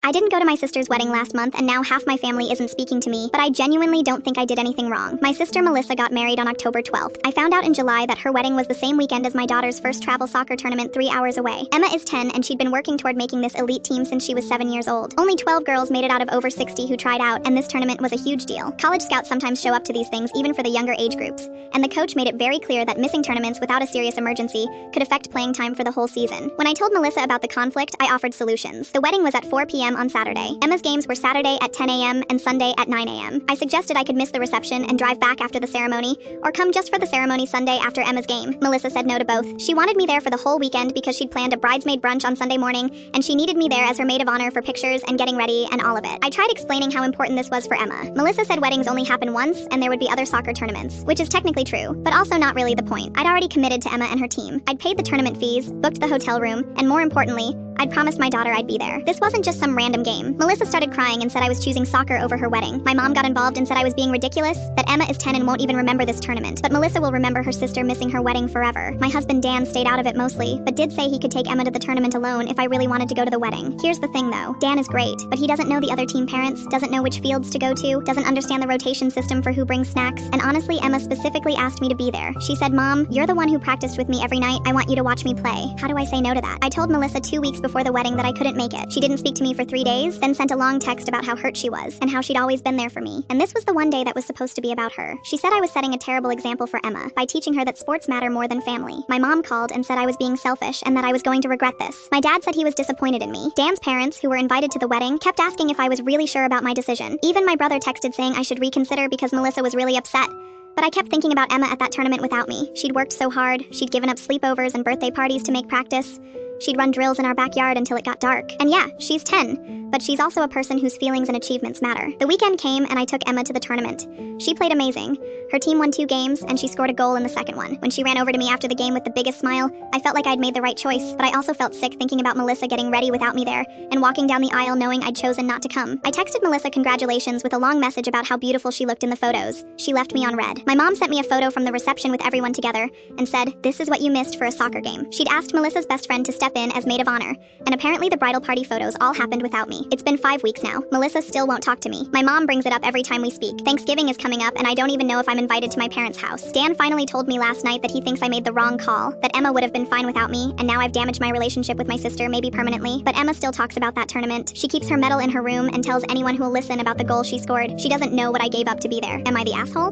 I didn't go to my sister's wedding last month and now half my family isn't speaking to me, but I genuinely don't think I did anything wrong. My sister Melissa got married on October 12th. I found out in July that her wedding was the same weekend as my daughter's first travel soccer tournament 3 hours away. Emma is 10 and she'd been working toward making this elite team since she was 7 years old. Only 12 girls made it out of over 60 who tried out, and this tournament was a huge deal. College scouts sometimes show up to these things even for the younger age groups, and the coach made it very clear that missing tournaments without a serious emergency could affect playing time for the whole season. When I told Melissa about the conflict, I offered solutions. The wedding was at 4 p.m. on Saturday. Emma's games were Saturday at 10 a.m. and Sunday at 9 a.m. I suggested I could miss the reception and drive back after the ceremony, or come just for the ceremony Sunday after Emma's game. Melissa said no to both. She wanted me there for the whole weekend because she'd planned a bridesmaid brunch on Sunday morning, and she needed me there as her maid of honor for pictures and getting ready and all of it. I tried explaining how important this was for Emma. Melissa said weddings only happen once, and there would be other soccer tournaments, which is technically true, but also not really the point. I'd already committed to Emma and her team. I'd paid the tournament fees, booked the hotel room, and more importantly, I'd promised my daughter I'd be there. This wasn't just some random game. Melissa started crying and said I was choosing soccer over her wedding. My mom got involved and said I was being ridiculous, that Emma is 10 and won't even remember this tournament. But Melissa will remember her sister missing her wedding forever. My husband Dan stayed out of it mostly, but did say he could take Emma to the tournament alone if I really wanted to go to the wedding. Here's the thing though, Dan is great, but he doesn't know the other team parents, doesn't know which fields to go to, doesn't understand the rotation system for who brings snacks, and honestly Emma specifically asked me to be there. She said, "Mom, you're the one who practiced with me every night. I want you to watch me play." How do I say no to that? I told Melissa 2 weeks before the wedding that I couldn't make it. She didn't speak to me for 3 days, then sent a long text about how hurt she was, and how she'd always been there for me. And this was the one day that was supposed to be about her. She said I was setting a terrible example for Emma, by teaching her that sports matter more than family. My mom called and said I was being selfish and that I was going to regret this. My dad said he was disappointed in me. Dan's parents, who were invited to the wedding, kept asking if I was really sure about my decision. Even my brother texted saying I should reconsider because Melissa was really upset. But I kept thinking about Emma at that tournament without me. She'd worked so hard, she'd given up sleepovers and birthday parties to make practice. She'd run drills in our backyard until it got dark. And yeah, she's 10, but she's also a person whose feelings and achievements matter. The weekend came and I took Emma to the tournament. She played amazing. Her team won 2 games and she scored a goal in the second one. When she ran over to me after the game with the biggest smile, I felt like I'd made the right choice, but I also felt sick thinking about Melissa getting ready without me there and walking down the aisle knowing I'd chosen not to come. I texted Melissa congratulations with a long message about how beautiful she looked in the photos. She left me on red. My mom sent me a photo from the reception with everyone together and said, "This is what you missed for a soccer game." She'd asked Melissa's best friend to step in as maid of honor, and apparently the bridal party photos all happened without me. It's been 5 weeks now. Melissa still won't talk to me. My mom brings it up every time we speak. Thanksgiving is coming up and I don't even know if I'm invited to my parents' house. Dan finally told me last night that he thinks I made the wrong call, that Emma would have been fine without me, and now I've damaged my relationship with my sister, maybe permanently. But Emma still talks about that tournament. She keeps her medal in her room and tells anyone who will listen about the goal she scored. She doesn't know what I gave up to be there. Am I the asshole?